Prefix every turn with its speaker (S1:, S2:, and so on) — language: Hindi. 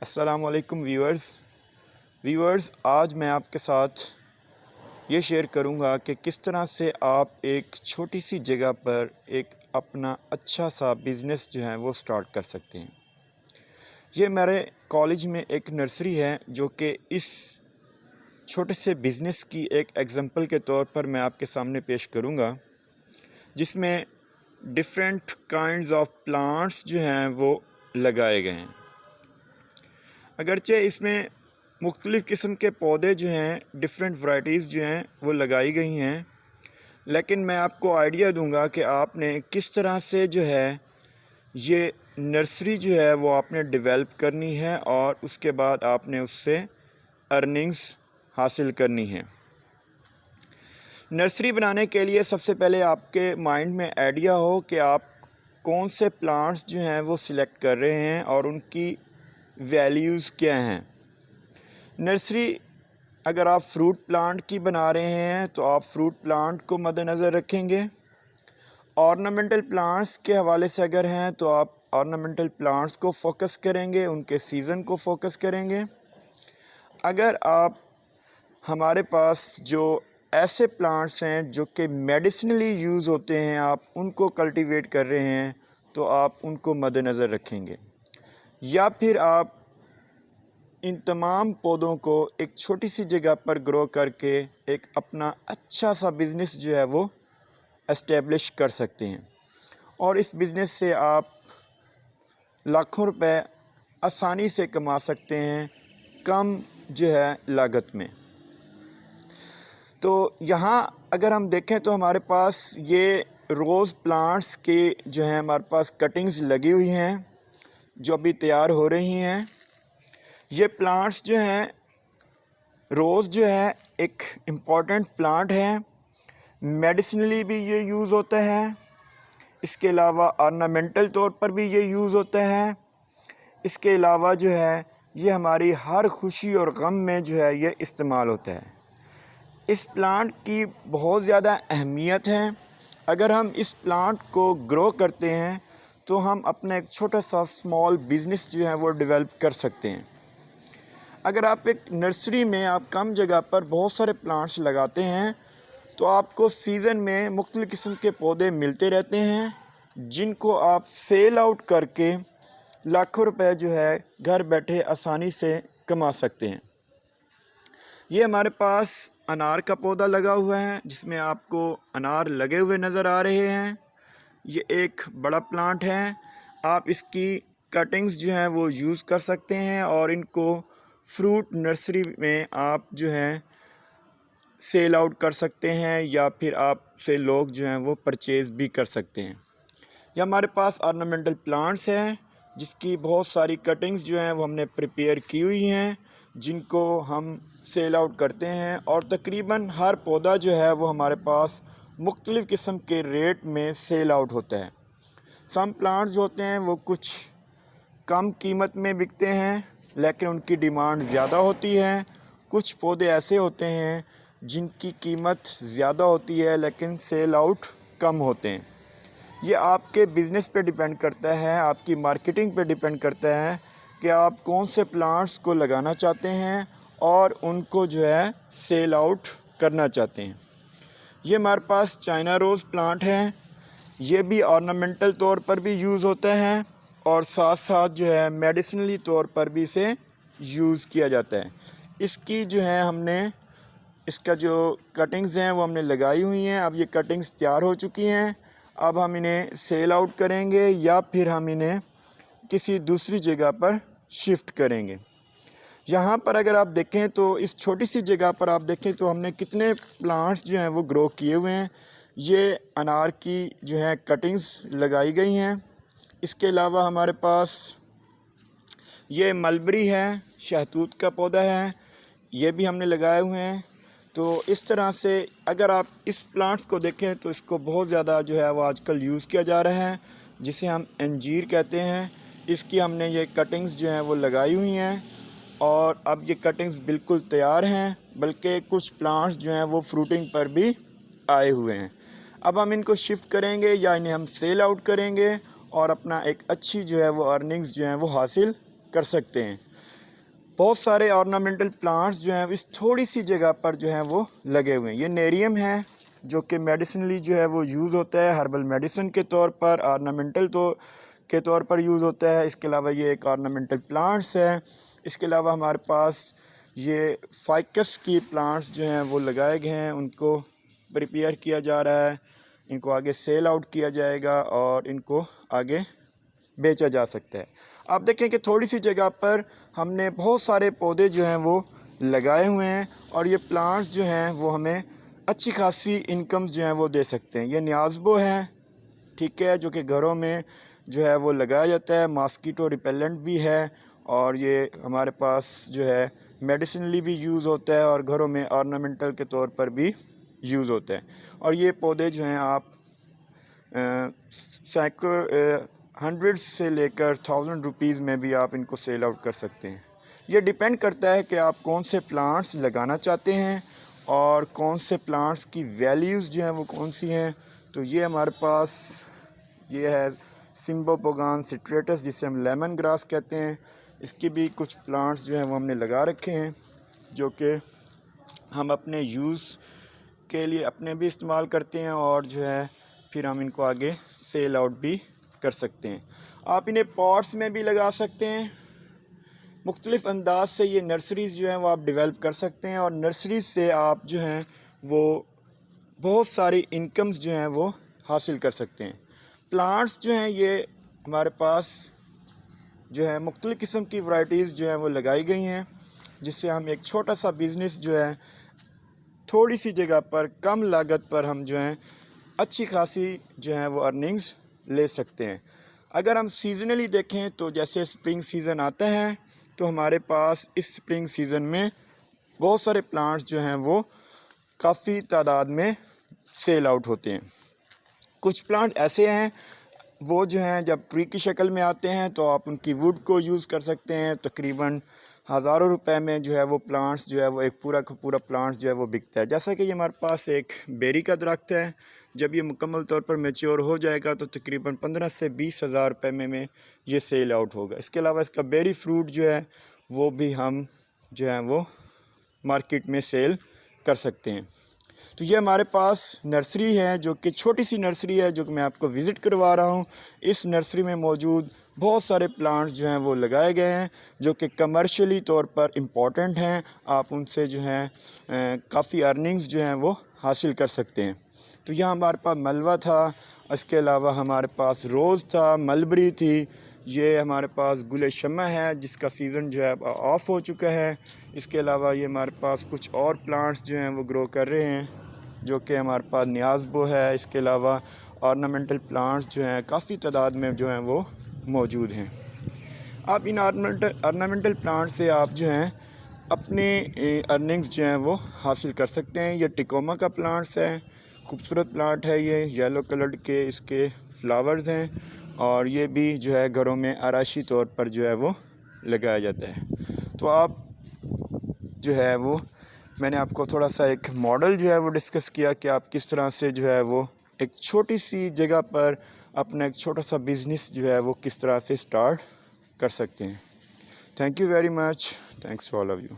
S1: अस्सलामुअलैकुम व्यूअर्स आज मैं आपके साथ ये शेयर करूंगा कि किस तरह से आप एक छोटी सी जगह पर एक अपना अच्छा सा बिज़नेस जो है वो स्टार्ट कर सकते हैं। ये मेरे कॉलेज में एक नर्सरी है जो कि इस छोटे से बिज़नेस की एक एग्जांपल के तौर पर मैं आपके सामने पेश करूंगा, जिसमें डिफरेंट काइंड्स ऑफ प्लांट्स जो हैं वो लगाए गए हैं। अगरचे इसमें मुख्तलिफ़ किस्म के पौधे जो हैं, डिफरेंट वैराइटीज़ जो हैं वो लगाई गई हैं, लेकिन मैं आपको आइडिया दूंगा कि आपने किस तरह से जो है ये नर्सरी जो है वो आपने डेवलप करनी है और उसके बाद आपने उससे अर्निंग्स हासिल करनी है। नर्सरी बनाने के लिए सबसे पहले आपके माइंड में आइडिया हो कि आप कौन से प्लांट्स जो हैं वो सिलेक्ट कर रहे हैं और उनकी वैल्यूज़ क्या हैं। नर्सरी अगर आप फ्रूट प्लांट की बना रहे हैं तो आप फ्रूट प्लांट को मद्देनज़र रखेंगे। ऑर्नामेंटल प्लांट्स के हवाले से अगर हैं तो आप ऑर्नामेंटल प्लांट्स को फोकस करेंगे, उनके सीज़न को फोकस करेंगे। अगर आप हमारे पास जो ऐसे प्लांट्स हैं जो कि मेडिसिनली यूज़ होते हैं, आप उनको कल्टीवेट कर रहे हैं तो आप उनको मद्देनज़र रखेंगे। या फिर आप इन तमाम पौधों को एक छोटी सी जगह पर ग्रो करके एक अपना अच्छा सा बिज़नेस जो है वो एस्टेब्लिश कर सकते हैं और इस बिज़नेस से आप लाखों रुपए आसानी से कमा सकते हैं, कम जो है लागत में। तो यहाँ अगर हम देखें तो हमारे पास ये रोज़ प्लांट्स के जो हैं हमारे पास कटिंग्स लगी हुई हैं जो अभी तैयार हो रही हैं। ये प्लांट्स जो हैं, रोज़ जो है एक इम्पॉर्टेंट प्लांट है, मेडिसिनली भी ये यूज़ होता है, इसके अलावा ऑर्नामेंटल तौर पर भी ये यूज़ होता है। इसके अलावा जो है ये हमारी हर खुशी और गम में जो है ये इस्तेमाल होता है। इस प्लांट की बहुत ज़्यादा अहमियत है। अगर हम इस प्लांट को ग्रो करते हैं तो हम अपना एक छोटा सा स्मॉल बिज़नेस जो है वो डेवलप कर सकते हैं। अगर आप एक नर्सरी में आप कम जगह पर बहुत सारे प्लांट्स लगाते हैं तो आपको सीज़न में मुख्तलिफ़ किस्म के पौधे मिलते रहते हैं, जिनको आप सेल आउट करके लाखों रुपए जो है घर बैठे आसानी से कमा सकते हैं। ये हमारे पास अनार का पौधा लगा हुआ है जिसमें आपको अनार लगे हुए नज़र आ रहे हैं। ये एक बड़ा प्लांट है। आप इसकी कटिंग्स जो हैं वो यूज़ कर सकते हैं और इनको फ्रूट नर्सरी में आप जो हैं सेल आउट कर सकते हैं या फिर आपसे लोग जो हैं वो परचेज़ भी कर सकते हैं। ये हमारे पास ऑर्नामेंटल प्लांट्स हैं जिसकी बहुत सारी कटिंग्स जो हैं वो हमने प्रिपेयर की हुई हैं, जिनको हम सेल आउट करते हैं और तकरीबन हर पौधा जो है वो हमारे पास मुख्तलिफ़ किस्म के रेट में सेल आउट होता है। सम प्लांट्स जो होते हैं वो कुछ कम कीमत में बिकते हैं लेकिन उनकी डिमांड ज़्यादा होती है। कुछ पौधे ऐसे होते हैं जिनकी कीमत ज़्यादा होती है लेकिन सेल आउट कम होते हैं। ये आपके बिज़नेस पे डिपेंड करता है, आपकी मार्केटिंग पे डिपेंड करता है कि आप कौन से प्लांट्स को लगाना चाहते हैं और उनको जो है सेल आउट करना चाहते हैं। ये हमारे पास चाइना रोज़ प्लांट है। ये भी ऑर्नामेंटल तौर पर भी यूज़ होता है और साथ साथ जो है मेडिसिनली तौर पर भी इसे यूज़ किया जाता है। इसकी जो है हमने इसका जो कटिंग्स हैं वो हमने लगाई हुई हैं। अब ये कटिंग्स तैयार हो चुकी हैं। अब हम इन्हें सेल आउट करेंगे या फिर हम इन्हें किसी दूसरी जगह पर शिफ्ट करेंगे। यहाँ पर अगर आप देखें तो इस छोटी सी जगह पर आप देखें तो हमने कितने प्लांट्स जो हैं वो ग्रो किए हुए हैं। ये अनार की जो है कटिंग्स लगाई गई हैं। इसके अलावा हमारे पास ये मलबरी है, शहतूत का पौधा है, ये भी हमने लगाए हुए हैं। तो इस तरह से अगर आप इस प्लांट्स को देखें तो इसको बहुत ज़्यादा जो है वो आजकल यूज़ किया जा रहा है, जिसे हम अंजीर कहते हैं। इसकी हमने ये कटिंग्स जो हैं वो लगाई हुई हैं और अब ये कटिंग्स बिल्कुल तैयार हैं, बल्कि कुछ प्लांट्स जो हैं वो फ्रूटिंग पर भी आए हुए हैं। अब हम इनको शिफ्ट करेंगे या इन्हें हम सेल आउट करेंगे और अपना एक अच्छी जो है वो अर्निंग्स जो हैं वो हासिल कर सकते हैं। बहुत सारे ऑर्नामेंटल प्लांट्स जो हैं इस थोड़ी सी जगह पर जो हैं वो लगे हुए हैं। ये नेरियम है जो कि मेडिसिनली जो है वो यूज़ होता है, हर्बल मेडिसिन के तौर पर, ऑर्नामेंटल के तौर पर यूज़ होता है। इसके अलावा ये एक ऑर्नामेंटल प्लांट्स है। इसके अलावा हमारे पास ये फाइकस की प्लांट्स जो हैं वो लगाए गए हैं, उनको प्रिपेयर किया जा रहा है, इनको आगे सेल आउट किया जाएगा और इनको आगे बेचा जा सकता है। आप देखें कि थोड़ी सी जगह पर हमने बहुत सारे पौधे जो हैं वो लगाए हुए हैं और ये प्लांट्स जो हैं वो हमें अच्छी खासी इनकम्स जो हैं वो दे सकते हैं। ये न्याज़बो है, ठीक है, जो कि घरों में जो है वो लगाया जाता है, मॉस्किटो रिपेलेंट भी है और ये हमारे पास जो है मेडिसिनली भी यूज़ होता है और घरों में ऑर्नामेंटल के तौर पर भी यूज़ होता है। और ये पौधे जो हैं आप हंड्रेड से लेकर 1000 रुपीज़ में भी आप इनको सेल आउट कर सकते हैं। ये डिपेंड करता है कि आप कौन से प्लांट्स लगाना चाहते हैं और कौन से प्लांट्स की वैल्यूज़ जो हैं वो कौन सी हैं। तो ये हमारे पास ये है सिम्बोपोगान सिट्रेटस, जिसे हम लेमन ग्रास कहते हैं। इसके भी कुछ प्लांट्स जो हैं वो हमने लगा रखे हैं जो कि हम अपने यूज़ के लिए अपने भी इस्तेमाल करते हैं और जो है फिर हम इनको आगे सेल आउट भी कर सकते हैं। आप इन्हें पॉट्स में भी लगा सकते हैं। मुख्तलिफ़ अंदाज से ये नर्सरीज़ जो हैं वो आप डेवलप कर सकते हैं और नर्सरीज़ से आप जो हैं वो बहुत सारी इनकम्स जो हैं वो हासिल कर सकते हैं। प्लांट्स जो हैं ये हमारे पास जो है मुख्तलिफ़ किस्म की वैराइटीज़ जो हैं वो लगाई गई हैं, जिससे हम एक छोटा सा बिज़नेस जो है थोड़ी सी जगह पर कम लागत पर हम जो हैं अच्छी खासी जो है वो अर्निंग्स ले सकते हैं। अगर हम सीज़नली देखें तो जैसे स्प्रिंग सीज़न आता है तो हमारे पास इस स्प्रिंग सीज़न में बहुत सारे प्लांट्स जो हैं वो काफ़ी तादाद में सेल आउट होते हैं। कुछ प्लांट ऐसे हैं वो जो हैं जब ट्री की शक्ल में आते हैं तो आप उनकी वुड को यूज़ कर सकते हैं। तकरीबन हज़ारों रुपए में जो है वो प्लांट्स जो है वो एक पूरा का पूरा प्लांट्स जो है वो बिकता है। जैसा कि ये हमारे पास एक बेरी का दरख्त है, जब ये मुकम्मल तौर पर मैच्योर हो जाएगा तो तकरीबन 15 से 20 हज़ार रुपये में ये सेल आउट होगा। इसके अलावा इसका बेरी फ्रूट जो है वो भी हम जो है वो मार्केट में सेल कर सकते हैं। तो ये हमारे पास नर्सरी है जो कि छोटी सी नर्सरी है जो कि मैं आपको विज़िट करवा रहा हूँ। इस नर्सरी में मौजूद बहुत सारे प्लांट्स जो हैं वो लगाए गए हैं जो कि कमर्शियली तौर पर इम्पॉर्टेंट हैं। आप उनसे जो है काफ़ी अर्निंग्स जो हैं वो हासिल कर सकते हैं। तो यहाँ हमारे पास मलवा था, इसके अलावा हमारे पास रोज़ था, मलबरी थी, ये हमारे पास गुल शम्मा है जिसका सीज़न जो है ऑफ हो चुका है। इसके अलावा ये हमारे पास कुछ और प्लांट्स जो हैं वो ग्रो कर रहे हैं जो कि हमारे पास न्याज़बो है। इसके अलावा ऑर्नामेंटल प्लांट्स जो हैं काफ़ी तादाद में जो हैं वो मौजूद हैं। आप इन ऑर्नामेंटल प्लांट से आप जो हैं अपने अर्निंग्स जो हैं वो हासिल कर सकते हैं। ये टिकोमा का प्लांट्स है, खूबसूरत प्लांट है, ये येलो कलर्ड के इसके फ्लावर्स हैं और ये भी जो है घरों में आराशी तौर पर जो है वो लगाया जाता है। तो आप जो है वो मैंने आपको थोड़ा सा एक मॉडल जो है वो डिस्कस किया कि आप किस तरह से जो है वो एक छोटी सी जगह पर अपना एक छोटा सा बिज़नेस जो है वो किस तरह से स्टार्ट कर सकते हैं। Thank you very much. Thanks to all of you.